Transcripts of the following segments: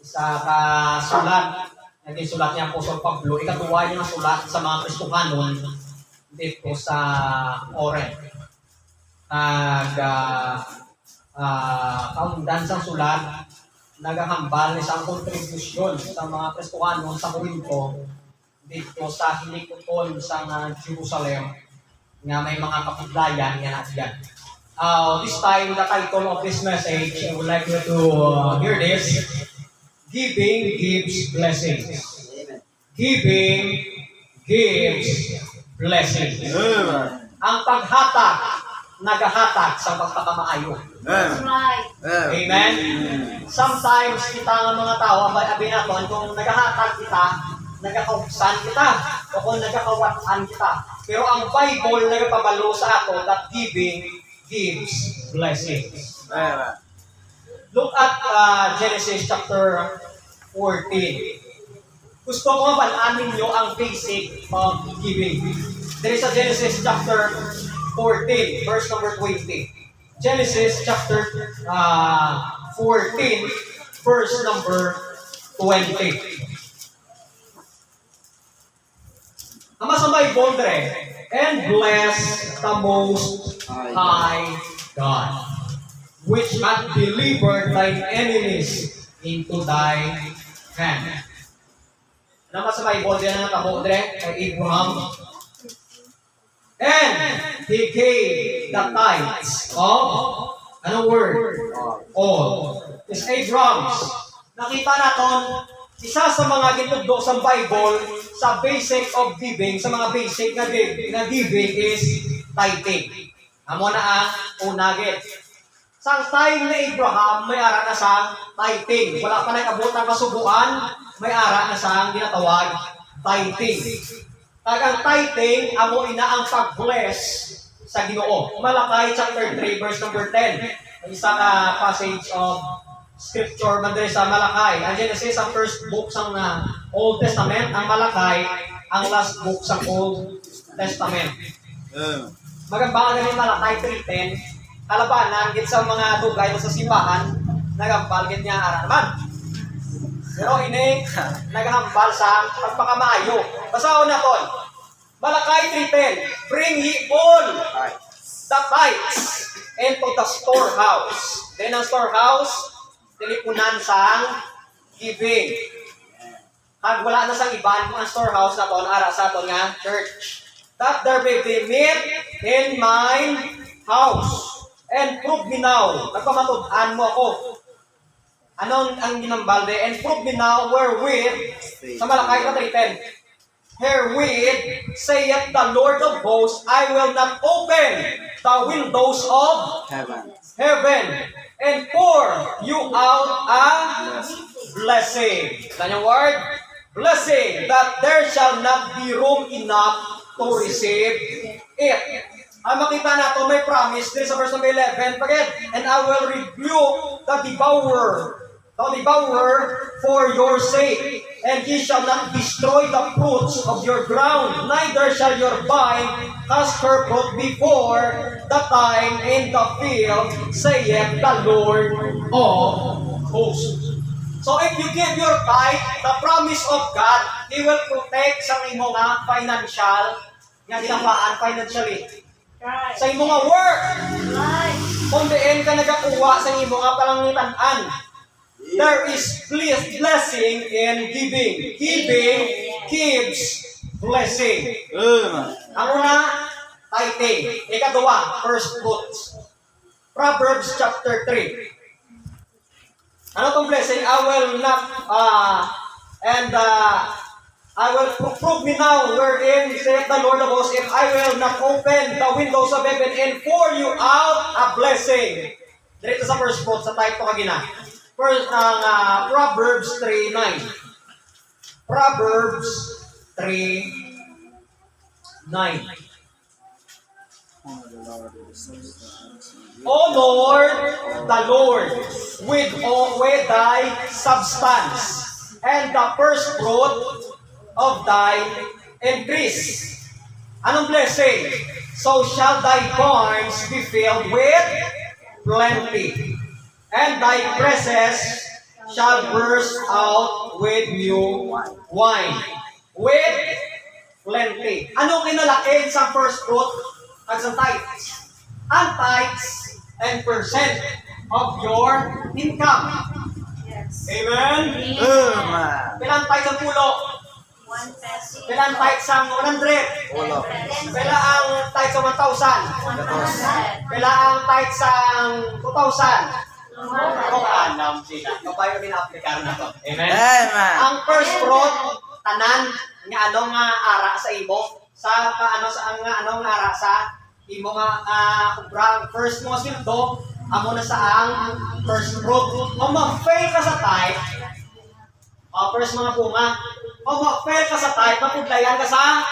sa kasulat, naging sulat niya Apostol Pablo, ikatuwa niya sulat sa mga Kristohanon dito sa Corinth. Kaundan sa sulat, nagahambal ni isang kontribusyon sa mga Kristohanon sa Corinto dito sa hinikuton sa Jerusalem nga may mga kapuglayan nga natin. This time, the title of this message, I would like you to hear this. Giving gives blessings. Giving gives blessings. Ang paghatag, nagahatag sa pagpakamaayo. That's right. Amen? Sometimes, kita nga mga tao, abi naton, kung nagahatag kita, nagakaubsan kita, o kung nagakawatan kita. Pero ang Bible nagpabalo sa ato that giving gives blessings. Look at Genesis chapter 14. Gusto ko mapalamin nyo ang basic of giving. There is a Genesis chapter 14, verse number 20. Genesis chapter 14, verse number 20. Ama sa Bible dre, and bless the Most High God, which hath delivered thine enemies into thy hand. Ano ka sa Bible diyan ang tabo dre kay Abraham? And he gave the tithes of, anong word? All. Is Abraham's. Nakita natin, isa sa mga gitugdo sa Bible, sa basic of giving, sa mga basic na giving is tithing. Amo na ang unagit. Sa time ni Abraham, may ara na sa tithing. Wala pa na abot ang kasubuan, may ara na sa ginatawag tithing. Tagang tithing, amo ina ang pag-bless sa Ginoo. Malakay chapter 3 verse number 10. Isa ka passage of scripture man sa Malakay. Ang Genesis ang first book sa Old Testament, ang Malakay ang last book sa Old Testament. Magambang ni Malakay 3:10, kalabanan gid sa mga dugay sa simbahan, nagambal gid niya ara naman. Pero ini nagahambal sa pagpakamaayo. Basaon naton. Malakay 3:10, bring ye all the tithes into the storehouse. Then ang storehouse, tilipunan sa giving. Kag wala na sa iban ang storehouse na ton ara sa aton nga church. That there may be meat in my house. And prove me now. Nagpamatud-an mo ako. Anong ang ginambalde? And prove me now wherewith, sa Malakay 3:10, herewith saith the Lord of hosts, I will not open the windows of heaven and pour you out a blessing. Saan yung word? Blessing, that there shall not be room enough to receive it. Ang makita nato may promise din sa verse number 11, pagkat, and I will rebuke the devourer for your sake, and he shall not destroy the fruits of your ground, neither shall your vine cast her fruit before the time in the field, saith the Lord of hosts. So if you give your tithe, the promise of God, He will protect sa imo nga financial, nga ginawaan financially. Right. Sa imo nga work, Right. kung diin ka nagakuha sa imo nga palangitan-an, there is blessing in giving. Giving gives blessing. Ang una, tithing. Ikaduwa, first fruits. Proverbs chapter 3. Ano tong blessing? I will not, I will prove me now wherein saith the Lord of hosts, if I will not open the windows of heaven and pour you out a blessing. Dito sa first quote, sa type to kagina. First, Proverbs 3:9. Proverbs 3:9. Honor the Lord with thy substance and the first fruit of thy increase. Anong blessing? So shall thy barns be filled with plenty, and thy presses shall burst out with new wine. With plenty. Ano kinalaki sa first fruit at sa tithes? Ang tithes 10% of your income. Yes. Amen? Pilang tithes ang pulo? 1 peso. Pilang tithes ang 100? Ulo. Pila ang tithes ang 1,000? 100. Pila ang tithes ang 2,000? Kung 100. alam sila. Kapayo ina-applikar na to. Amen? Amen. Ang first fruit, tanan, nga anong ara sa imo, sa ano sa nga anong ara sa imo nga ubra, first mo sweldo, amo na sa ang first fruit. Kung mag-fail ka sa tithe, first mga bunga, kung mag-fail ka sa tithe, mapudlayan ka sa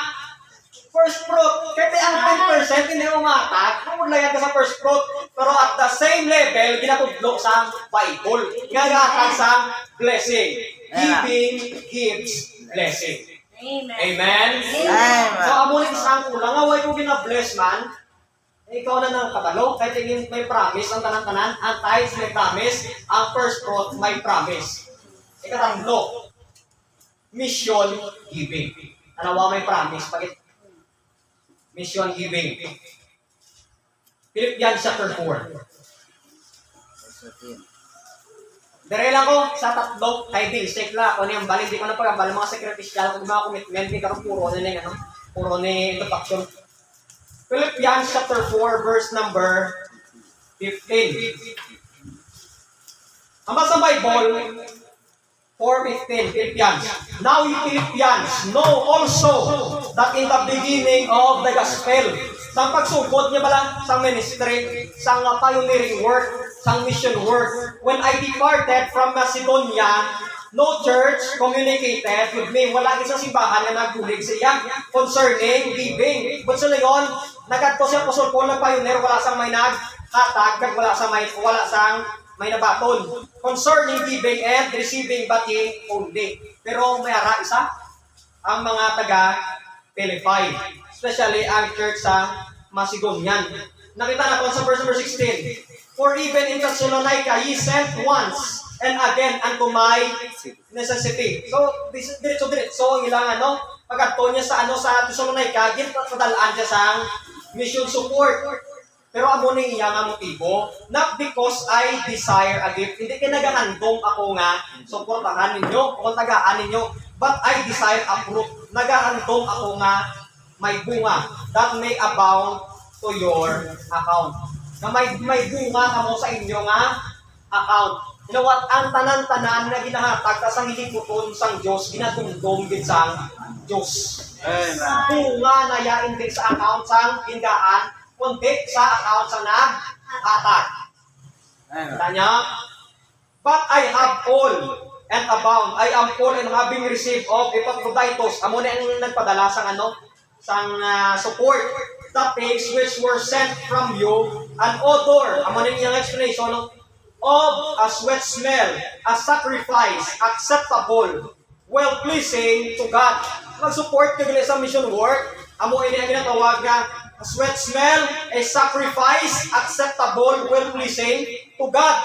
first fruit. Kaya ang 10% hindi mo matag, mapudlayan ka sa first fruit. Pero at the same level, ginatudlo sa Bible. Ngagatag sa blessing. Giving gives blessing. Amen. Amen? Amen. So, amunin sa kulang, away ko gina-bless man, ikaw na ng kabalo, kahit tingin may promise ang tanan-tanan, ang tithes may promise, ang first fruit may promise. Ikatatlo, mission giving. Anawa may promise, pagit mission giving. Philippians chapter 4. Dire lang ko sa tatlo kay basic la ko niyang bali di ko na pagabal mga sakripisyal kung mga commitment ni karon puro ni ano puro ni introduction. Philippians chapter 4 verse number 15. Ang sa Bible 4:15 Philippians. Now you Philippians know also that in the beginning of the gospel, sa pagsugod niya bala sa ministry, sa pioneering work, sa mission work, when I departed from Macedonia, no church communicated with me. Wala isang simbahan na nagbulig siya concerning giving. But sa ngayon, nagadto siya Apostol Paul ng pioneer, wala sang may naghatag, kag wala sang may nabaton concerning giving and receiving bati only. Pero may ara isa ang mga taga Philippi, especially ang church sa Macedonian. Nakita natin sa verse number 16. For even in Thessalonica, ye sent once and again unto my necessity. So, diretso ang ilang pagkatto niya sa sa Thessalonica, ginpadalaan siya sa mission support. Pero amo ni iya nga motibo, not because I desire a gift. Hindi kay nagahandom ako nga suportahan ninyo o tagaan ninyo, but I desire a fruit. Nagahandom ako nga may bunga that may abound to your account. Na may bunga kamo sa inyo nga account. You know what? Ang tanan-tanan na ginahatag ta sang hiliputon sang Dios, ginadumdum gid sang Dios. Bunga na yain din sa account sang hingaan, kundi sa account sa naghatag. Tanya, but I have all and abound. I am all and having received of Epaphroditus. Amo na ang nagpadala sang sang support. The things which were sent from you, an odor. Amo na yung explanation of a sweet smell, a sacrifice, acceptable, well-pleasing to God. Mag-support ka sa mission work. Amo ini ang ginatawag nga a sweet smell, a sacrifice, acceptable, well-pleasing to God.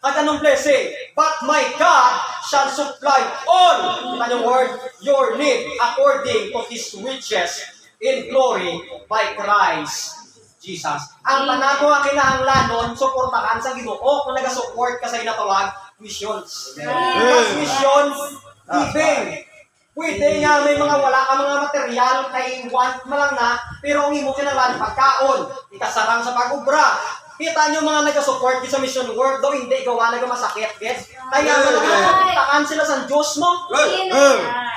At anong blessing? But my God shall supply all, yung word, your need according to His riches in glory by Christ Jesus. Ang panago ang kinahanglanon, suportahan sa Ginoo kung naga-support ka sa inatawag missions. Because missions, giving. Pwede nga may mga wala ka mga material kay want mo lang na, pero ang imo kinahanglan pagkaon, ikasarang sa pag-ubra. Kita nyo mga nag-support sa mission work, daw hindi gawa nag-masakit, yes? Kaya nagpuntakan sila sa Diyos mo.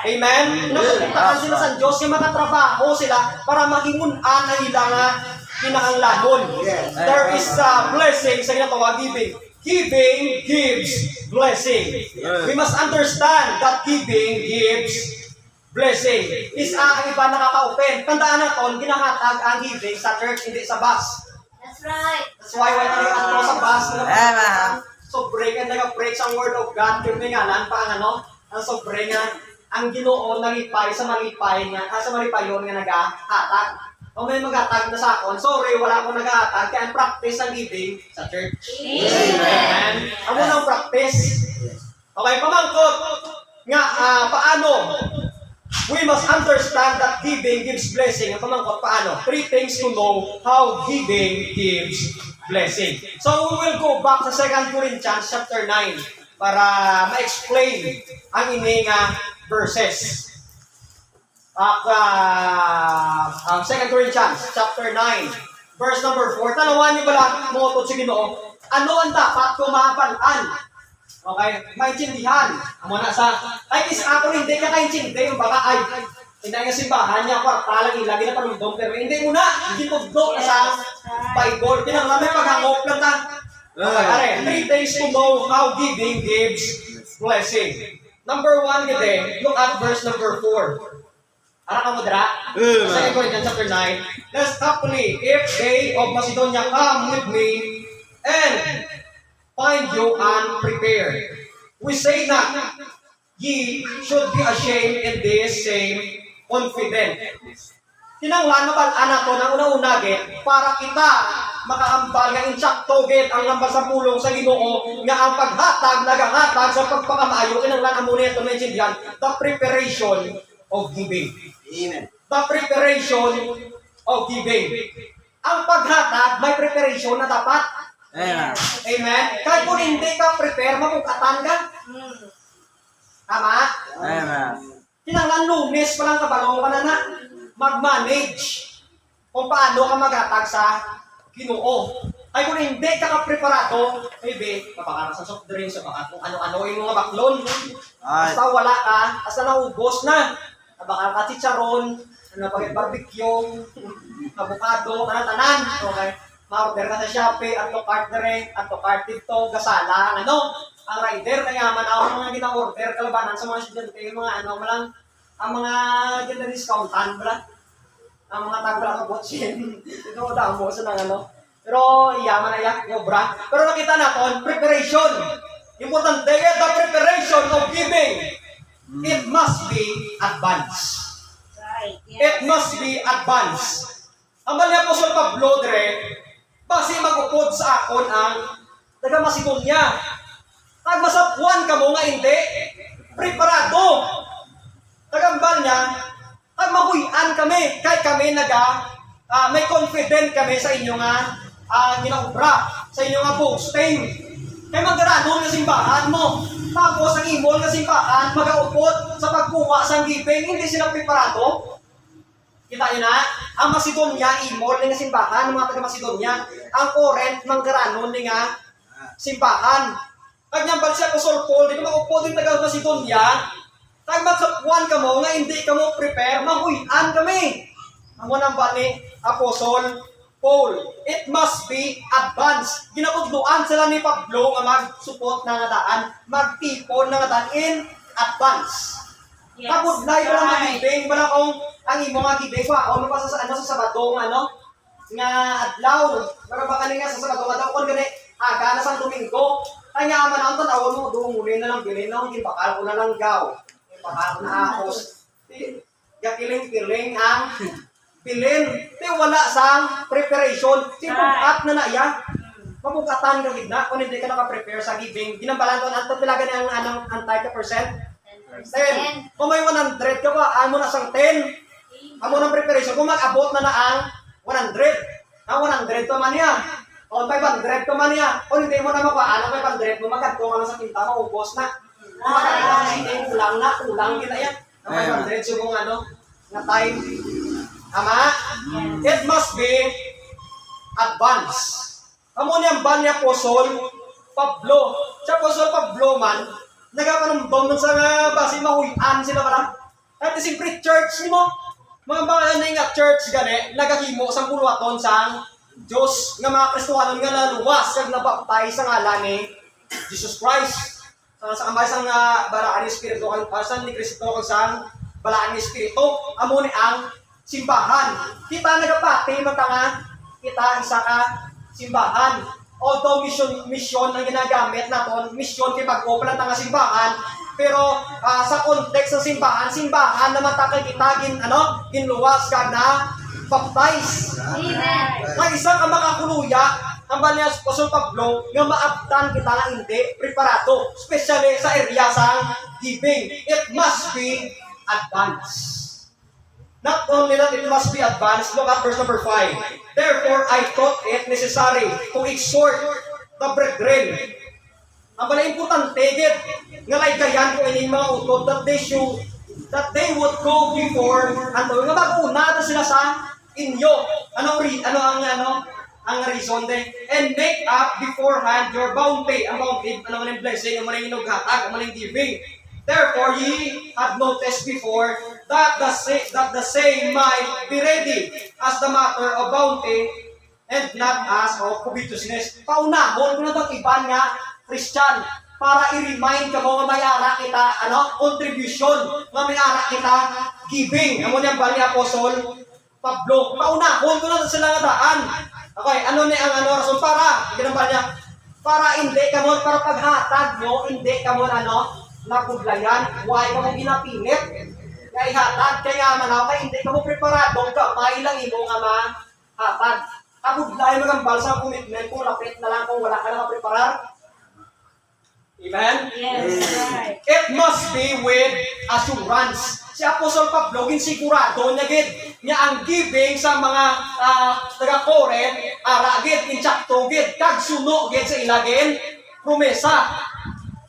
Amen? Nagpuntakan sila sa Diyos, yung makatrabaho sila para magingunan ang ilang kinahanglanon. There is a blessing sa ginatawag giving. Giving gives blessing. We must understand that giving gives blessing. Is ang iba nakaka-open. Tandaan natin, ginahatag ang giving sa church, hindi sa bus. That's right. That's why when ano sa bus, sobre nga nag-preach ang word of God, yung ngalan pa ang ang sobre nga, ang Ginoo nalipay sa malipay nga, sa malipayon nga nagahatag. O may mag-atag na sa akin, sorry, wala akong nag-atag, kaya ang practice ang giving sa church. Amen. Ang unang practice, Okay, pamangkot nga paano we must understand that giving gives blessing. Ang pamangkot, paano? 3 things to know how giving gives blessing. So we will go back sa 2 Corinthians chapter 9 para ma-explain ang ining verses. 2 Corinthians chapter 9 verse number 4. Tanawan niyo bala mga tod sa Ginoo, ano ang dapat kumabalaan? Okay, maintindihan. Amo na sa ay is ako hindi ka kaintindi yung baka ay hindi nga simbahan niya kwarta lang ilagi na panundong pero hindi mo na gitugdo na sa Bible. Kinahanglan may paghangop lang ta. Okay, are 3 things to know how giving gives blessing. Number 1 gede, look at verse number 4. Ara ka mo dra? 2 Corinthians chapter 9. Let's happily, if they of Macedonia come with me and find you unprepared, we say not, ye should be ashamed in this same confident. Kinanglan mabalaan nato ng una-unagit para kita makaambal nga insakto gid ang lambas sa pulong sa Ginoo nga ang paghatag nagahatag sa pagpakamaayo kinanglan amo nito maintindihan the preparation of giving. Amen. The preparation of giving. Ang paghatag may preparation na dapat. Amen. Amen. Kahit kung hindi ka prepare, mapugatan ka. Tama? Amen. Kinanglan Lunes pa lang kabalo ka na mag-manage kung paano ka maghatag sa Ginoo. Ay kung hindi ka ka-preparado, maybe, mapakaras ng soft drinks, baka kung ano-ano yung mga baklon. Basta wala ka, basta naubos na. Baka ka chicharon, barbecue, avocado, tanan. Okay. Ma-order ka sa Shopee, at to cart dito, gasala, ang rider, kaya man ako mga gina-order, kalabanan sa mga estudyante, yung mga ang mga gina discountan, ang mga tagla ka botsin, ito damo sa pero iyaman na yan, yobra. Pero nakita natin, preparation. Importante, the preparation of giving. It must be advanced. Right. It must be advanced. Ang bali Apostol Pablo dre, basi magupod sa akon ang taga-Macedonia niya. Tagmasapuan ka mo nga hindi. Preparado. Tagambal niya, tagmahuyan kami. Kahit kami may confident kami sa inyo nga ginaubra, sa inyo nga posting. Kaya magdarano nga simbahan mo. Tapos ang imol nga simbahan, magaupod sa pagkuha sa giving, hindi sila preparado. Kita nyo na, ang Macedonia, imol nga simbahan, ng mga taga-Macedonia, ang Corinth, manggarano nga simbahan. Kanyang siya Apostol Paul, di ka maupod yung taga-Macedonia, kag magsapuan ka mo, nga hindi ka mo prepare, mahuyan kami. Ang unang ba ni Apostol Paul, it must be advanced. Ginapugduan sila ni Pablo nga mag-support na nga daan, magtipon na nga daan in advance. Yes. Kapudlay ko lang mag-giving, wala kong ang imo nga giving pa, o pa sa Sabado nga adlaw, para ba kanina sa Sabado nga daw kon gani, aga na sa Domingo, kanya man ang tanawon mo, dumuli na lang bilin na, bakal ko na lang gaw, bakal ko na ahos, gakiling-kiling ang bilin, di wala sang preparation, sinukat na na iya, mabukatan ka gitna, kung hindi ka naka-prepare sa giving, ginambalan ko na, ito pilagan ang antay ka percent, 10. Kung may 100 ka ba, amo na sang 10, amo ng preparation, kung mag-abot na ang 100, ang 100 pa man niya, o 500 pa man niya, kung hindi mo na makuha, ang 500 mo, magkadto ka lang sa tinta, maubos na, kung magkadto ka sa hindi, kulang kita yan, ang 500, subong na time. Ama? It must be advanced. Amo niyang ban ni Apostol Pablo. Sa Apostol Pablo man, nagapanumdom nun sa basi mahuyan sila pala. At siyempre church ni mo, mga nga church gani, nagahimo sa puluwaton sa Diyos nga mga Kristohanon nga naluwas kag nabaptize sa ngalan ni Jesus Christ. Sa kamay sang balaan ni Espiritu, sa ni Kristo kag sa balaan ni Espiritu, amo ni ang simbahan. Kita nagapati matanga, kita isa ka simbahan. Although mission ang ginagamit naton, mission kay pag-open ang tanga simbahan, pero sa context ng simbahan na matakay kita ginluwas kag na baptize. Amen. Kag isa ka makakuluya, ang bali sa Apostol Pablo nga maabtan kita nga hindi preparado, especially sa area sa giving. It must be advanced. Not only that it must be advanced, look at verse number 5. Therefore, I thought it necessary to exhort the brethren. Ang pala importante, gid, nga laygayan ko ining mga utod that they would go before, nga mag-una na sila sa inyo. Ang reason din? And make up beforehand your bounty. Ang bounty, ano man yung blessing, ang maling inughatag, ang maling giving. Therefore, ye have noticed before that the same might be ready as the matter of bounty and not as of covetousness. Paunahon ko na bang iban nga Christian para i-remind ka mo nga may ara kita, contribution, nga may ara kita, giving. Amo niyang bali Apostol Pablo. Paunahon ko na sila nga daan. Okay, ano ni ang rason para? Ginamba niya, para hindi ka mo, para paghatag mo, hindi ka mo nakuglayan, why ka mo ginapilit? Kaya ihatag, kaya manaw, kaya hindi ka mo preparado, kamay lang imo nga mahatag. Kabuglayan mo ng balsa commitment, kung lapit na lang kung wala ka nakapreparar. Amen? Yes, right. It must be with assurance. Si Apostol Pablo, ginsigurado niya gid niya ang giving sa mga taga-Corinth, ara gid, insakto gid, kag suno gid sa ilagin, promesa.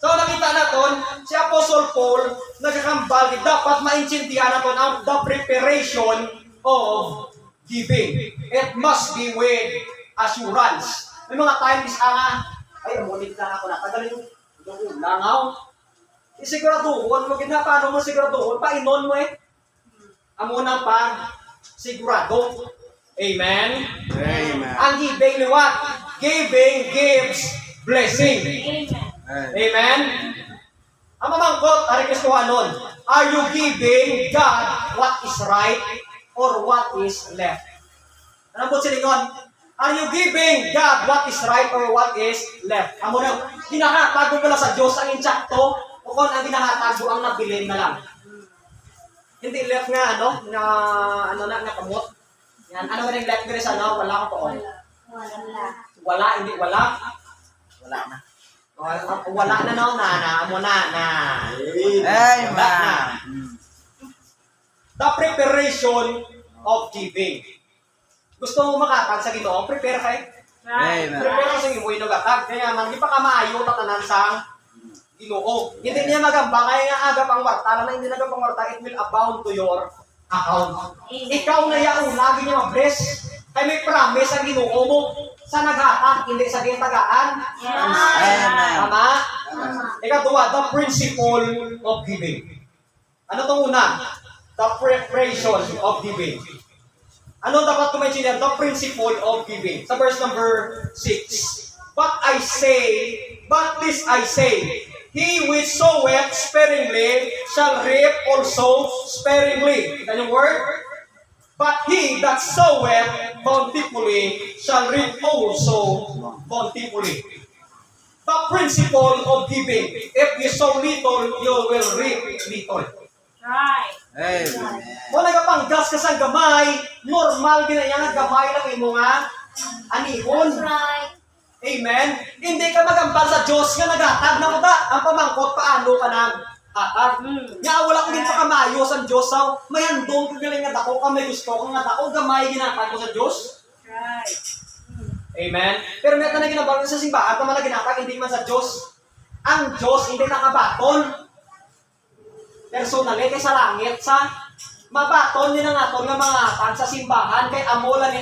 So nakita naton si Apostle Paul nagkakambal gid dapat maintindihan naton ang the preparation of giving. It must be with assurance. May mga times ay amulit na ako na tagalin yung langaw. Isiguraduhon mo gina paano mo siguraduhon painon mo amo nang pag sigurado. Amen. Amen. Ang giving ni what? Giving gives blessing. Amen. Amen. Ang mamangkot, ari Kristohanon, are you giving God what is right or what is left? Ano po silingon? Are you giving God what is right or what is left? Amo na, ginahatag mo pala sa Diyos ang insakto o kung ang ginahatag mo ang nabilin na lang. Hindi left nga, na kamot. Yan, ano ba yung left nga sa wala ko poon. Wala, hindi wala. Wala na. Wala na amo na. Amen. The preparation of giving. Gusto mo makatag sa Ginoo, prepare kay. Amen. Prepare ka sa imo inugatag. Kaya man di pa ka maayo tatanan sa Ginoo. Hindi niya magamba kaya nga agap ang warta, na hindi nagap ang warta, it will abound to your account. Ikaw na yaong lagi niya ma-bless. Kaya may promise ang Ginoo mo sa naghatag, hindi sa gintagaan. Amen. Tama? Tama. Ikaduwa, the principle of giving. Ano itong una? The preparation of giving. Ano dapat kumensin yan? The principle of giving. Sa verse number 6. But this I say, he which soweth sparingly shall reap also sparingly. Ito yung word? But he that soweth bountifully shall reap also bountifully. The principle of giving. If you sow little, you will reap little. Right. Amen. Kung nagapanggas ka sa gamay, normal ginaya nga gamay lang imo nga anihon. That's right. Amen? Hindi ka magambal sa Diyos nga naghatag na muda. Ang pamangkot, paano ka nang hatag? Nga wala ko din pa kamayo sa Diyos. May handong kagaling nga dako ka, may gusto ka nga dako, gamay ginatag mo sa Diyos. Right. Amen? Pero meron na ginabal sa simbahan, naman na ginatag, hindi man sa Diyos. Ang Diyos hindi nakabaton. Personally, kay sa langit, sa mabaton nyo na nga ito nga mga hatag sa simbahan, kay amula ni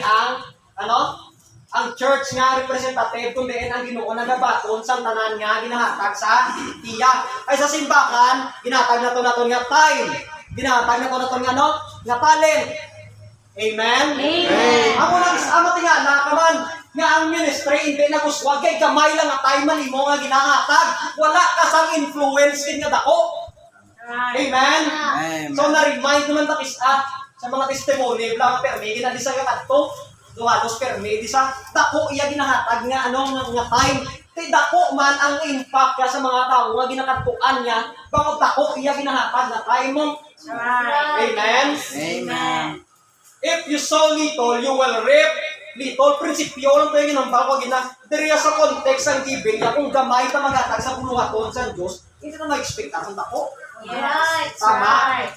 ang church nga representative, kung diin ang Ginoo na nabaton sa tanan nga ginahatag sa tiyak. Ay sa simbahan, ginatag na ito nga time. Ginatag na ito nga talent. Amen? Amen. Ako nag-isama tingala ka man, nga ang ministry hindi naguswag, kay gamay lang nga time man imo nga ginahatag. Wala ka sang influence kin nga dako. Right. Amen? Amen. So na-remind naman ta sa mga testimony, blang permi, ginadisa ka kadto. Duhalos permi, di sa dako iya ginahatag nga nga time. Kay dako man ang impact ka sa mga tao nga ginakadtuan niya, bangod dako iya ginahatag nga time mo. Right. Amen? Amen. If you sow little, you will reap little, prinsipyo lang tayo ginambal ko gina. Diriya sa context ang giving, ya kung gamay na magatag sa buluhaton sa Diyos, hindi na ma-expect ang dako. Yes. Tama. Right.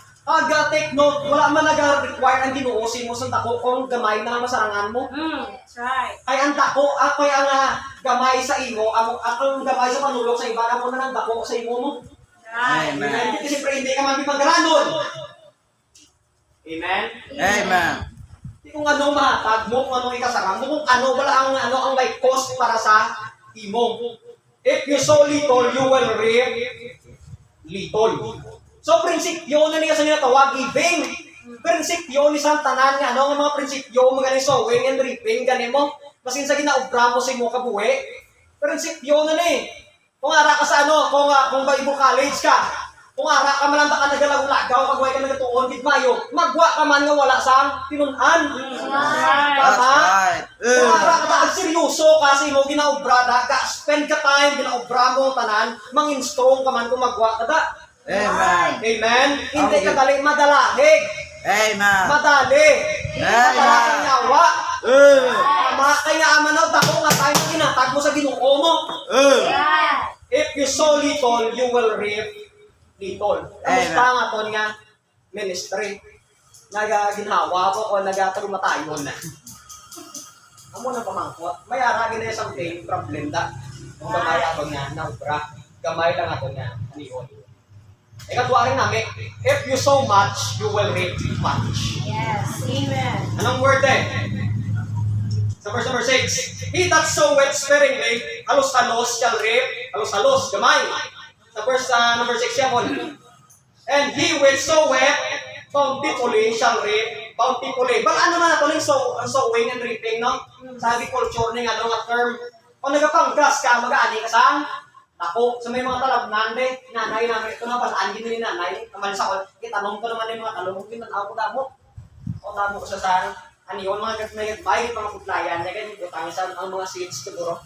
Take note, wala man nag-require ang ginuusin mo sa dako kung gamay na ang masarangan mo. That's right. Ay ang dako, ay ang gamay sa imo, ang gamay sa panulok sa iba, amo na ng dako sa imo mo. Right. Amen. Kasi siyempre hindi ka mapipagaranon. Amen? Amen. Hindi kung ano mahatag mo, kung ano ikasarang mo, kung ano, wala ang may cost para sa imo. If you sow little, you will reap little. So, prinsipyo na niya sa tawag, giving. Prinsipyo ni Santanan nga, ano ang mga prinsipyo, magaling sowing and reaping, ganin mo. Masin sa ginaobra mo sa imo kabuhi. Prinsipyo na ni. Kung ara ka sa kung Bible College ka, kung ara ka man ka nagalag-lagaw, kagway ka nagatuon, gitmayo, magwa ka man nga wala sa tinunan. Right. That's Tama? right. Kung ara ka ta seryoso kasi mo ginaobra ka spend ka time ginaobra mo tanan, mangin-strong ka man kung magwa ka da. Amen. Amen. Hindi ka dali madalahig. Amen. Madali. Madala kang yawa. Tama kaya amanaw dako nga tayo na ginatag mo sa Ginoo mo. Yeah. If you sow little, you will reap little. Kamusta nga ton nga ministry? Nagaginhawa ko o nagatagumatayon na. Amo na pamangkot. May ara gina something problem da. Kung gamay ako nga na ubra. Gamay lang ako nga anion. Ikatwa rin namin, if you sow much, you will reap much. Yes. Amen. Anong word eh? Sa verse number 6, he that soweth sparingly, halos-halos shall reap, halos-halos, gamay. Sa verse number 6 yan, and he which soweth bountifully shall reap bountifully. Bang ano na nato ang sowing and reaping, no? Sa agriculture ng nga term, kung nagapanggas ka, mag-aani ka sa ako, sa may mga talabnan, nanay namin, ito na, balaan din ni nanay, naman sa all, itanong ko naman yung mga talong, kinanaw ko damo. O damo ko sa aniyon, mga may mga kutlayan, na ganyan, butang sa ang mga seeds siguro.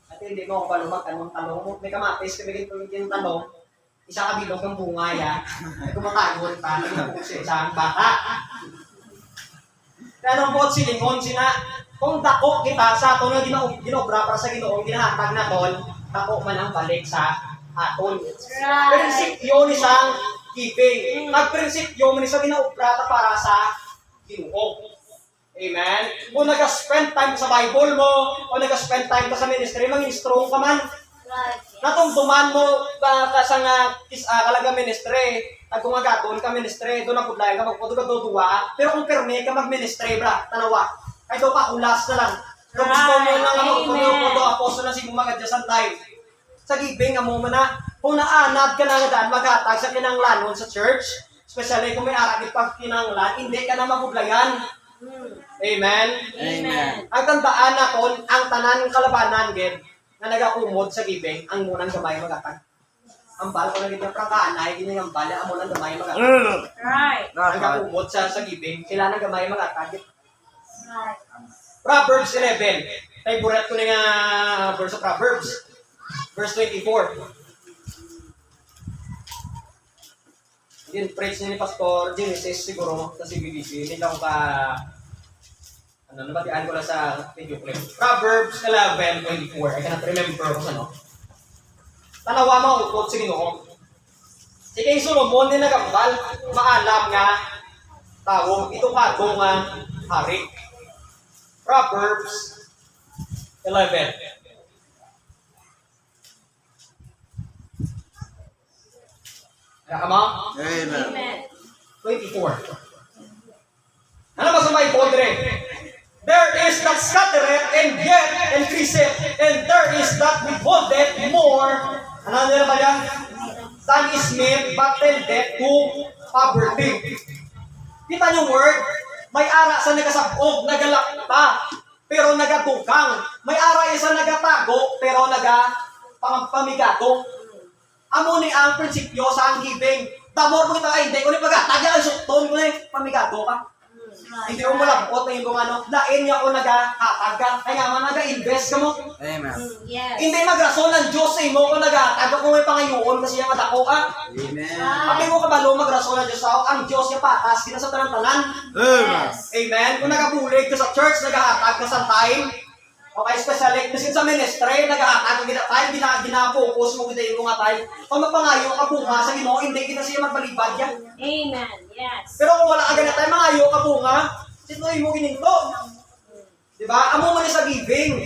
At hindi mo ako palumag, anong talong mo, may kamatis, kami yung talong, isa kabilog ang bunga, ya, ay kumakayon pa, nagpapuksin sa bata. Kaya nung po silingon, kung dako kita sa ito na ginobra para sa Ginoong ginahatag na ton, dako man ang balik sa aton. Right. Prinsipyo ni sang giving. Nagprinsipyo man ni sa ginaobra para sa Ginoo. Amen? Kung nag-spend time ka sa Bible mo, o nag-spend time ka sa ministry, maging strong ka man. Right. Natungtuman mo ka sa kalaga ministry, at kung magaton ka ministry, doon ang pudlay ka, magputo ka duwa, pero kung perme ka mag-ministry, bra, tanawa, ay doon pa kulas na lang. Kung gusto mo lang ang apostol na si Bumagadyasan time. Sa giving, amo mo na, kung naanad ka na nga daan, maghatag sa kinanglanon sa church, especially kung may arakit pag kinanglan, hindi ka na mabuglayan. Amen? Amen. Ang tandaan na kon, ang tanan ng kalabanan, gid, na nagakumod sa giving, ang munang gamay magatag. Ang bal ko na gid yung prangkaanay, gini ang bala, ang munang gamay magatag. Right. Ang gakumod sa giving, sila nang gamay magatag. Right. Proverbs 11. Favorite ko na nga verse of Proverbs. Verse 24. Yun, preach ni Pastor Genesis siguro sa CBDC. Hindi ako nabatian ko lang sa video clip. Proverbs 11:24. I cannot remember kung ano. Tanawa mo, ukot si Ginoo. Si King Solomon ni nagambal, maalam nga tao, ito kago nga hari. Proverbs 11. Kaya ka mo? Amen. Amen. 24. Ano ba sa may podre? There is that scattereth and yet increaseth, and there is that withholdeth more. Ano nila ba yan? Than is made, but tendeth to poverty. Kita niyo word? May ara sa nagasabog, nagalakta, pero nagatukang. May ara sa nagatago, pero pamigato. Amo ni ang prinsipyo sa ang giving. Damor mo kita ay hindi ko ni pagatagya ang sukton ko ni pamigato ka. Hindi mo malabot na yung ano, lain niya ako nag-aataga. Kaya nga man, nag-invest ka mo. Amen. Yes. Hindi magrason ng Diyos sa imo kung nag-aataga kung may pangayoon kasi yung madako ka. Amen. Pag mo kabalo magrason ng Diyos sa ang Diyos niya patas, kita sa tanan-tanan. Amen. Amen? Kung nagabulig ka sa church, nag-aatag ka sa time, okay, especially, kasi sa ministry, nag-aatag ka time, gina-focus mo kita yung mga time. Kung mapangayo ka bunga sa Ginoo, hindi kita siya magbalibad yan. Amen. Yes. Pero kung wala ka ganit tayo, mangayo ka bunga, sinoy mo gininto. Diba? Amo mo ni sa giving.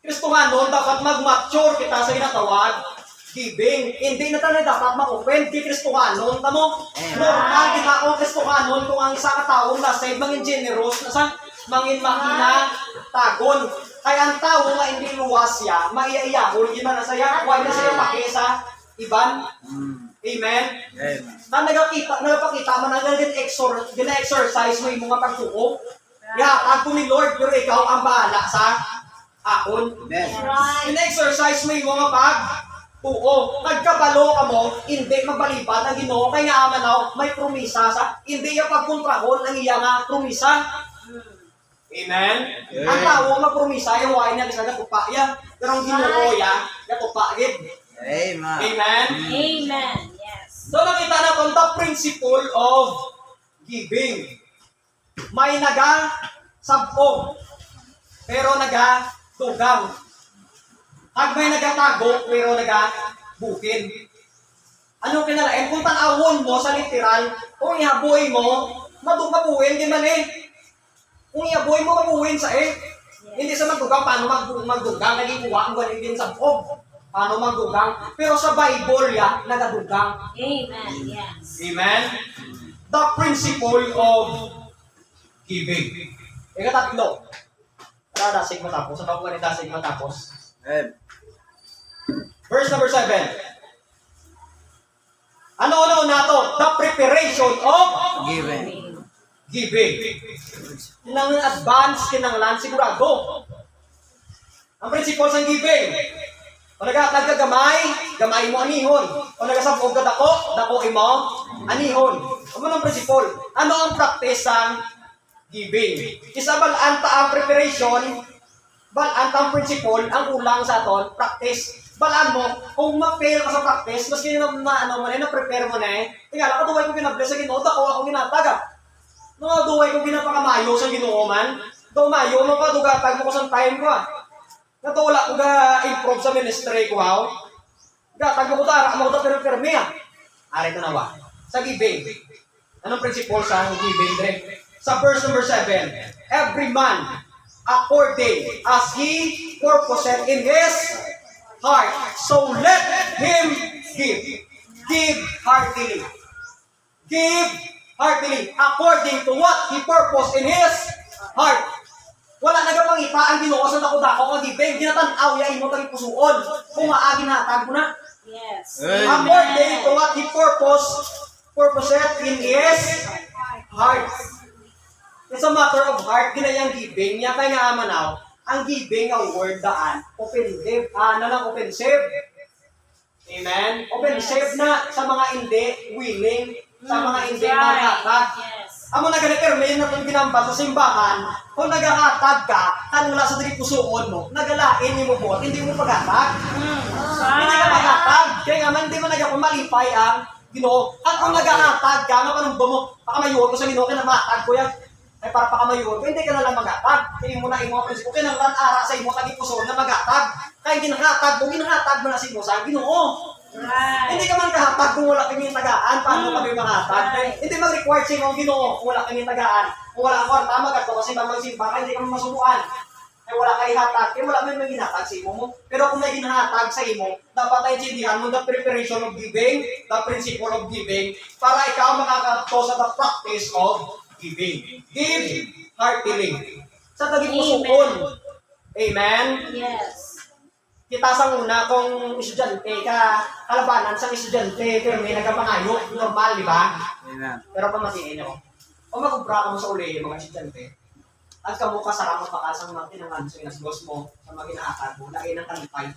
Kristo nga noon, dapat mag-mature kita sa ginatawag. Giving. Hindi na tayo dapat ma-open kay Kristo nga noon. Tamo, normal, di ba ako Kristo nga noon kung ang isang katao na save, mangin generous, na sa mangin makina, tagon. Kaya ang tao nga hindi luwas siya, maiayahol, gina na saya, huwag na siya pakisa, iban. Amen? Amen. Na nagpakita man ang gina-exercise mo yung mga pagtuko. Ihatag ko ni Lord, pero ikaw ang bahala sa akon. Amen. Right. Gina-exercise mo yung mga pagtuko. Nagkabalo ka mo, hindi magbalibad ang Ginoo. Kaya nga amanaw, may promisa sa, hindi yung pagkontrahon ang iya nga promisa. Amen? Ang tao nga promisa, yung wain niya, kasi natupa yan. Pero ang Ginoo yan, natupa yun. Amen. Amen? Amen. Yes. So nakita natin the principle of giving. May naga-sabog, pero naga-tugang. At may nagatago, pero naga-bukin. Anong kinalain? Kung tanawon mo sa literal, kung ihaboy mo, mabuhin, di man eh. Kung ihaboy mo, mabuhin sa eh. Hindi sa magdugang, paano magdugang? Naging uwa ang galing din sa bog. Paano magdugang? Pero sa Bible yan, nagadugang. Amen. Yes. Amen? The principle of giving. Ikatatlo. Tara, dasig matapos. Sa taong ganit, dasig matapos. Amen. Verse number 7. Ano na to? The preparation of Giving. giving. Kinang advance, kinanglan, sigurado. Ang principle sa giving. Kung nag-aatag ka gamay mo anihon. Kung nagasabog ka dako mo anihon. Ano ang principle? Ano ang practice ng giving? Isa balanta ang preparation, balanta ang principle, ang ulang sa aton, practice. Balaan mo, kung ma-fail ka sa practice, maski na-prepare mo na eh, tingala, kaduway ko ginabless sa Ginoo, dako ako ginataga. Duway ko ginapakamayo sa Ginoo man, mayo, kadugatag mo ko sa time ko ah. Natula ko ga-improve sa ministry ko ha. Gatag mo ko ta, mo ko ta pero miya. Ari ito na ba? Sa giving. Anong principle sa giving, Dre? Sa verse number 7, every man according as he purposeth in his heart, so let him give. Give heartily. Give heartily according to what he purposed in his heart. Wala nagapangita ang Ginoo sa dako-dako nga giving. Ginatanaw ya imo tagi pusuon. Kung maagi natag mo na. Yes. According to what he purposed in his heart. It's a matter of heart, ginayang giving. Yan kaya nga amanaw, ang giving ang word daan, offensive, offensive. Amen? Offensive na sa mga hindi willing, sa mga hindi maghatag. Yes. Amo na ganito, may natong ginambal sa simbahan, kung naghahatag ka, kanula sa diri pusuon mo, nagalain mo bot, hindi mo paghatag. Hindi ka maghatag. Kaya nga man, hindi mo nagapamalipay ang Ginoo. At kung naghahatag ka, nga panumbo mo, pakamayon ko sa Ginoo, kinamatag ko yan. Ay para pakamayon ko, hindi ka na lang maghatag. Kaya mo na imo ang prinsipyo, kinanglan ara sa imo tagi pusuon na maghatag. Kaya ginhatag mo na sa imo sa Ginoo. Right. Hindi ka man kahatag kung wala kami tagaan, paano kami makahatag? Hindi mag-required sa imo ang Ginoo kung wala kami tagaan. Kung wala ang kwarta, magkato kasi magsimba, hindi kami masubuan. Ay wala kay hatag, kaya wala may ginhatag sa imo mo. Pero kung may ginhatag sa imo, dapat ay intindihan mo the preparation of giving, the principle of giving, para ikaw makakato sa the practice of giving. Give heartily. Sa tagi pusuon. Amen? Yes. Kita sa una kung estudyante ka, kalabanan sa estudyante, pero may nagkapangayo, normal, di ba? Amen. Pero pamatiin nyo, kung magubra ka mo sa uli yung mga estudyante, at kamukha sa ramo pakasang mga tinangan sa inasgos mo, sa mga ginaakad mo, lain ng kalipay.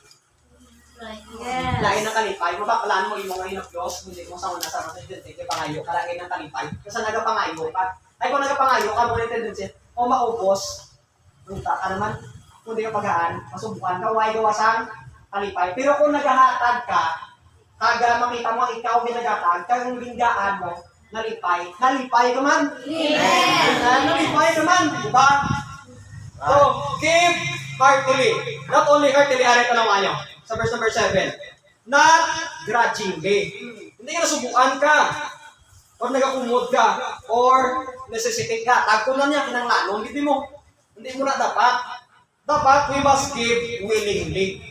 Yes. Lain ng kalipay, mabakalaan mo yung mga inaplos, hindi mo sa una sa mga tendency, kaya pangayo, kalain ng kalipay. Kasi nagapangayo ka. Ay kung nagapangayo ka, muna yung tendency, o maubos, punta ka naman, kung di ka pagaan, masubukan ka, huwag gawasang kalipay. Pero kung naghahatag ka, kaga makita mo ikaw ginaghatag, kung linggaan mo, nalipay ka man. Nalipay ka man, di ba? So, give heartily. Not only heartily, aray ka naman nyo. Sa verse number 7. Not grudgingly. Hindi ka nasubukan ka. Or nagakumod ka. Or necessity ka. Tagko na niya, kinanglanon. Hindi mo na dapat. Dapat we must give willingly.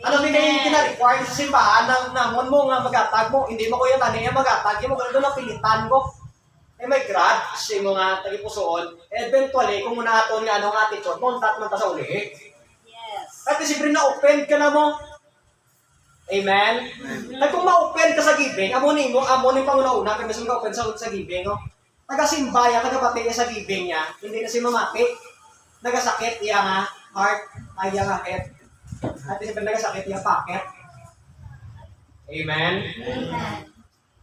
Ano ba yung kina-require sa simbahan ng namon mo nga magatag mo? Hindi mo ko yung tani yung magatag. Hindi mo ganun ang pilitan ko. Eh may grudge, mo nga tagipusoon. Eventually, kung muna aton nga anong attitude, montat man ta sa uli. Yes. At siyempre na-open ka na mo. Amen? At kung ma-open ka sa giving, amonin panguna-una, kaya mas ma-open sa giving, no? Taga-simbaya, taga-pati sa giving niya, hindi na si mamati. Nagasakit iya nga heart, ay iya nga head. At siyempre nagasakit iya pocket. Amen? Amen.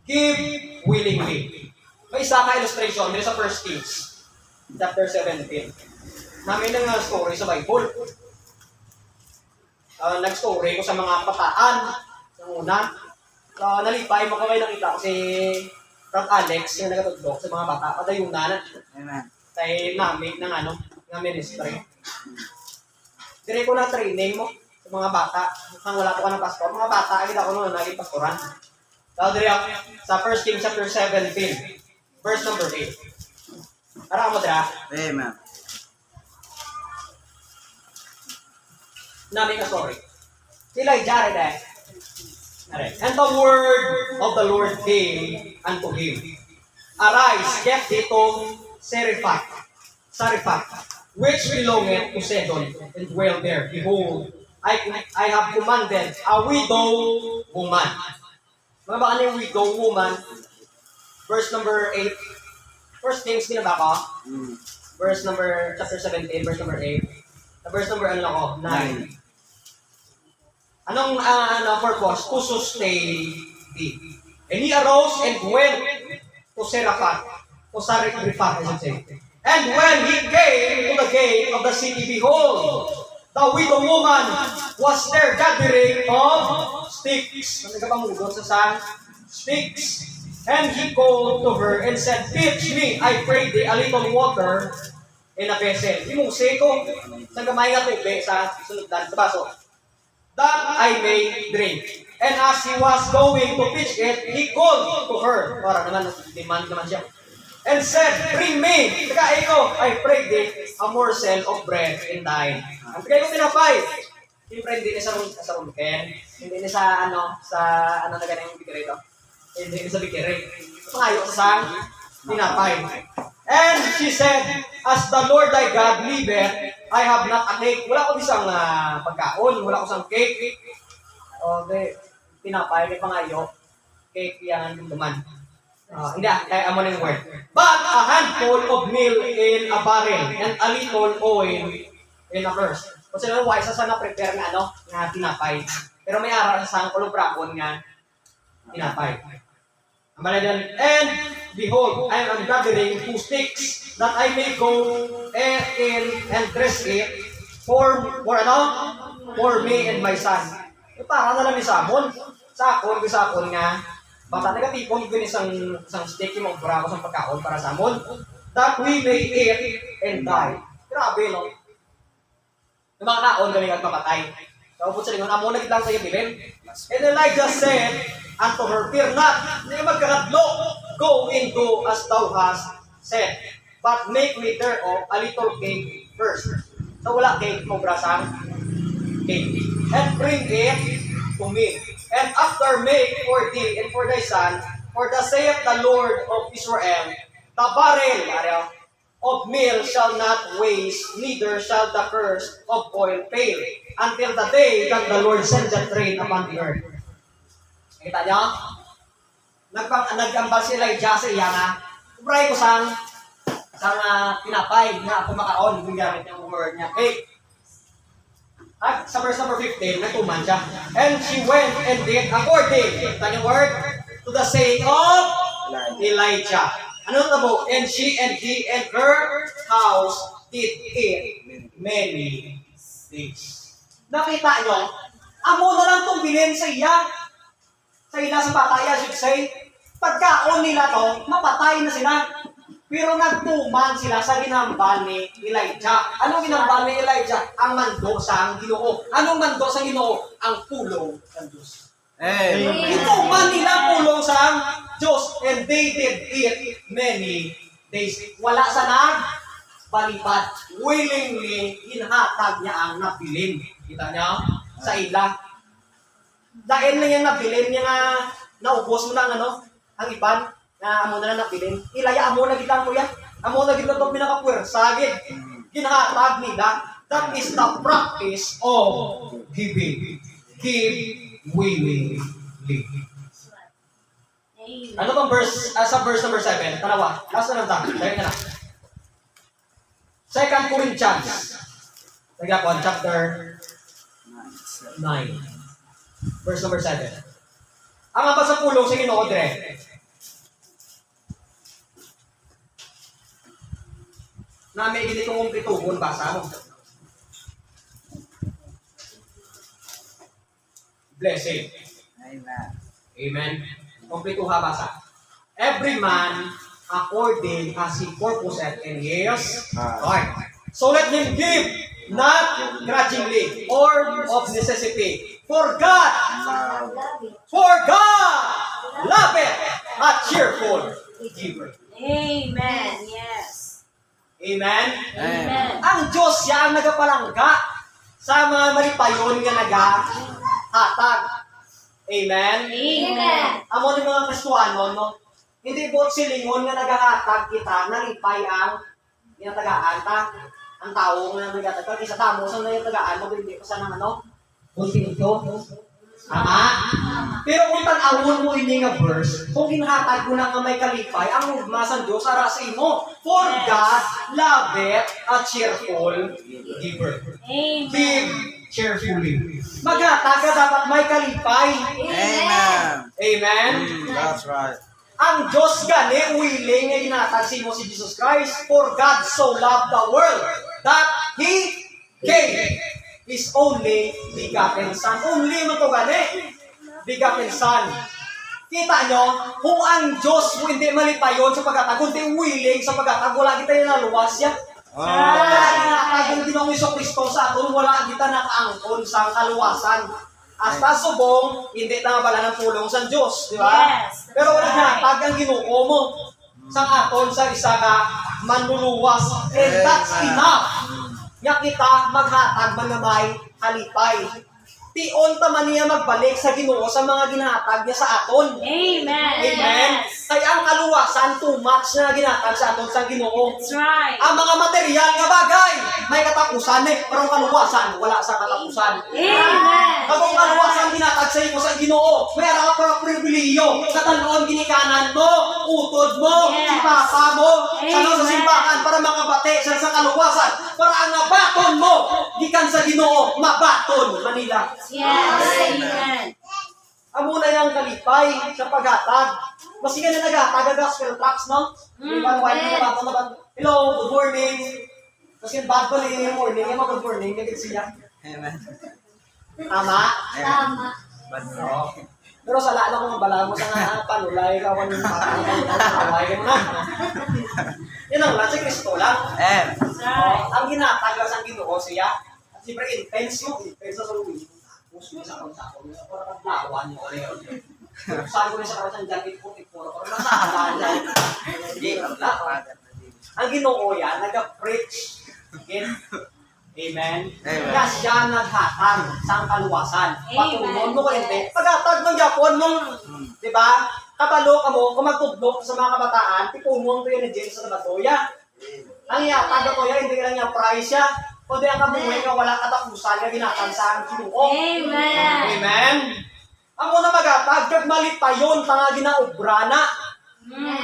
Give willingly. May isa ka illustration dito sa 1 Kings, chapter 17. Namin ng story sa Bible. Nag-story ko sa mga kabataan. Yung una, nalipay mo kami nakita ko si Frank Alex, yung nagatudlok sa mga bata. Padayunan, Amen. tayo namin ng ministry. Dire ko na training mo sa mga bata. Kung wala ko ka ng pastor, mga bata, kita ko nung naging pastoran. So, dire sa 1 Kings chapter 17. Verse number 8. Ara mo dira, Amen. namin ka story. Sila ijari dahil. And the word of the Lord came unto him. Arise, get thee to Sarephat, which belongeth to Sidon, and dwell there. Behold, I have commanded a widow woman. Mga ba ano yung widow woman? Verse number 8. First Kings, binaba ko. Verse number, chapter 17, verse number 8. Verse number, ano lang ko? 9. Anong purpose? To sustain thee. And he arose and went to Sarephat, I should say. And when he came to the gate of the city, behold, the widow woman was there gathering of sticks. Nagkapamudot sa sticks. And he called to her and said, Fetch me, I pray thee, a little water in a vessel. Yung seko, sa gamay nga tubig sa sunugdan, sa baso, that I may drink. And as he was going to fetch it, he called to her. Parang naman, demand naman siya. And said, Bring me, saka ikaw, I pray thee, a morsel of bread in thine. Ang pagay ko tinapay. Siyempre, hindi na sa rumken. Hindi na sa na ganang bigay ito. Hindi na sa bigay. Pangayo sa tinapay. And she said, As the Lord thy God liveth, I have not a cake. Wala ko isang pagkaon, wala ko isang cake. O, tinapay, may pangayo. Cake yan, duman. Hindi, kaya amo na yung word. But a handful of meal in a barrel and a little oil in a purse. Kasi naman, isa sa na-prepare nga tinapay. Pero may aral sa kulubragon nga tinapay. And behold, I am gathering 2 sticks that I may go in and dress it for me and my son. E para na lang ni Samon. Sakon nga. Bata nagatipon ko isang stick yung mga bravo sa pagkaon para Samon. That we may eat and die. Grabe, no? Yung mga kaon kami magpapatay. Kaupot sa lingon, amo na kitang sa iyo, bilin. And Elijah said unto her, Fear not, hindi magkakadlo, go into as thou hast said, but make me thereof a little cake first. So wala cake, mo brasang cake. And bring it to me. And after make for thee and for thy son, for the saith the Lord of Israel, the barrel of meal shall not waste, neither shall the curse of oil fail, until the day that the Lord send the rain upon the earth. Kita niyo? Nagambal si Elijah sa iya nga, kubray ko sang tinapay nga kumakaon, yung gamit yung word niya, cake. At sa verse number 15, natuman siya. And she went and did according, tanyong word, to the saying of Elijah. Ano na po? And she and he and her house did eat many days. Nakita nyo? Amo na lang itong bilhin sa iya. Sa ila sa patay, I should say. Pagkaon nila to, mapatay na sila. Pero nagtuman sila sa ginambal ni Elijah. Anong ginambal ni Elijah? Ang mando sa Ginoo. Anong mando sa Ginoo? Ang pulong ng Diyos. Amen. Ituman nila ang pulong sa Diyos. And they did eat many days. Wala sa balipad. Willingly, hinhatag niya ang nabilin. Kita niya? Sa ila. Dahil na yung nabilin niya nga, naubos mo na ang iban, na amo na nabilin. Ilaya amo na gitang kuya. Amo na gitang itong pinakapuwersagid. Ginhatag nila. That is the practice of giving. Give willingly. Amen. Ano bang verse, sa verse number 7? Tanawa. Last na lang tayo. Dahil ka na. 2 Corinthians. Tagay po, chapter 9. Verse number 7. Ang aba sa pulong sa Ginoo dire. Na may ginitong kumplituhon basa mo. Blessing. Amen. Amen. Kumplituha basa. Every man according as he purposed in his heart. So let him give, not grudgingly or of necessity. For God loveth a cheerful giver. Amen. Yes. Amen? Amen. Ang Diyos siya ang nagapalangga sa mga malipayon nga nagahatag. Amen? Amen. Amo ni mga Kristuano, no? Hindi po silingon nga nagahatag kita, nalipay ang inatagaan ta. Ang tao nga nagahatag. Isa tamo sa nagatagaan mo, hindi pa sa nang Kuntinto. Tama? Pero kung tanawon mo ini nga verse, kung ginhatag ko na nga may kalipay, ang ugma sa Diyos ara sa imo. For God loveth a cheerful giver. Amen. Give cheerfully. Maghatag ka dapat may kalipay. Amen. Amen? That's right. Ang Diyos gani, willing nga ginhatag sa imo si Jesus Christ. For God so loved the world that He gave His only begotten Son. Only mo to gani. Begotten Son. Kita nyo, kung ang Diyos hindi malipayon sa pagkatag, kundi willing sa pagkatag, wala kita yung naluwas yan. Wala yung Ginoong Jesucristo sa aton, wala kita nakaangkon sa kaluwasan. Hasta subong, hindi na bala ng tulong sa Diyos, di ba? Yes. Pero wala na, pag ang Ginoo mo sa aton sa isa ka manluluwas, and that's enough. Nga kita maghatag man nga may halipay. Tion ta man niya magbalik sa Ginoo sa mga ginhatag niya sa aton. Amen. Amen. Yes. Kaya ang kaluwasan too much na ginhatag sa aton sa Ginoo. That's right. Ang mga material nga bagay may katapusan pero ang kaluwasan wala sa katapusan. Amen. Kung kaluwasan ginatag sa imo sa Ginoo, mayroon ka pribiliyo sa talon ginikanan mo, utod mo, Yes. papa mo, sa Amen. simbahan para makabate sa kaluwasan, para ang nabaton mo gikan sa Ginoo mabaton Manila. Yes. Amen. Amo na yung kalipay sa paghatag. Mas nga na naghatag ang gospel tracks, no? Mm, Iban white yes. na ba? Hello, good morning. Kasi bad pa rin yung morning, yung good morning, kagit siya. Amen. Tama? Tama. Oo. Pero sa laan ako ng bala mo sa nga panulay, kawan yung pakaway mo na. Yan ang lang, si Kristo lang. Amen. That's right. Ang ginataglas ang Ginoo siya. At siyempre, intense sa saluwi. Puso niya sa akong-sakong. Para kaglawan niyo ulit. Sabi ko rin sa karasang dyan, ipuro. Pero nasa alaala. Ang Ginoo yan, nag-preach. Amen? Amen. Kaya siya naghatag sa kaluwasan. Amen. Patunon mo ko hindi. Paghatag ng Japon mo, di ba? Kabalo ka mo, kung magtudlok sa mga kabataan, tipumong to yun ni James sa Nabatoya. Ang iatag na toya, hindi lang niya price siya. Kundi ang kabuhay ka, wala katapusan na ginatag sa Ginoo. Amen. Amen? Ang una maghatag, kag malit pa yun, tanga ginaubra na.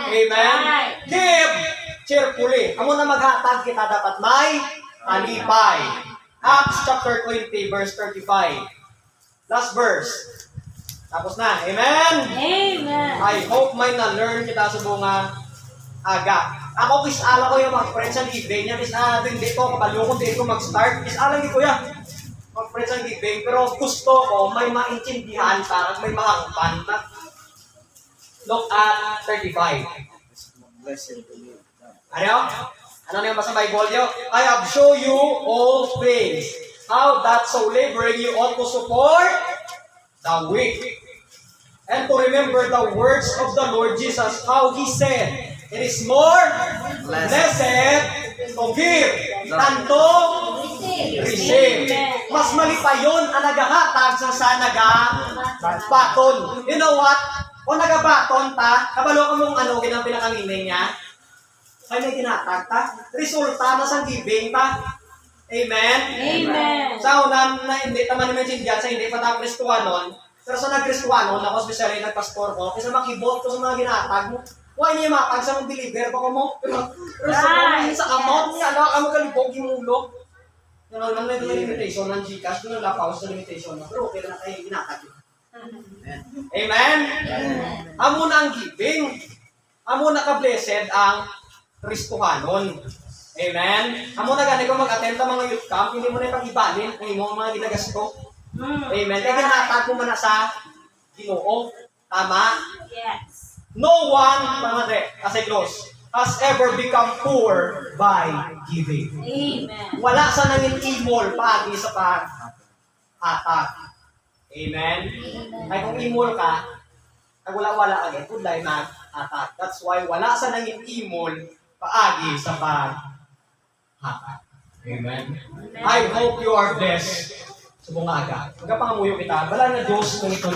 Amen? Right. Give cheerfully. Ang una maghatag kita dapat may alipay. Acts chapter 20, verse 35. Last verse. Tapos na. Amen? Amen. I hope may na-learn kita sa bunga aga. Ako, kisala ko yung mga friends ang giving niya. Kisala din dito, kapalukon dito mag-start. Kisala ni Kuya. Mga friends ang giving. Pero gusto ko, may maintindihan para may makakapan na. Look at 35. Blessed to be. Ano? Ano na yung basa Bible nyo? I have shown you all things. How that so laboring you ought to support the weak. And to remember the words of the Lord Jesus, how He said, it is more blessed to give than to receive. Mas mali pa yun ang nagahatag sa nagabaton. You know what? O nagabaton ta, kabalo ka mong ano, ginang pinakamining niya, ay may ginatag ta. Resulta na sa giving ta. Amen? Amen. Sa unan na hindi naman naman sindihan sa hindi pa tayo Kristuanon, pero sa nag-Kristuanon, ako especially nag-pastor ko, kasi makibot ko sa mga ginatag mo. Huwag niya matag sa mong deliver pa ko mo. Pero sa amount niya, ano, ang kalibog yung ulo. Yan lang na yung limitation ng Gcash, yung lapaw sa limitation. Pero okay na kayo ginatag yun. Amen? Amo na ang giving. Amo na ka-blessed ang Kristuhanon. Amen? Amo na gani ko mag-attend sa mga youth camp, hindi mo na ipag-ibalin ang imong mga ginagasto. Amen? Kaya ginatag mo man na sa Ginoo. Tama? Yes. No one, mga as I close, has ever become poor by giving. Amen. Wala sa nanging imol pagi sa pag-atak. Amen? Ay kung imol ka, ay wala-wala agad, kudlay mag-atak. That's why wala sa nanging imol paagi sa pag-atak. Amen? I hope you are blessed sa bunga aga. Magkapangamuyo kita, bala na Diyos kung ito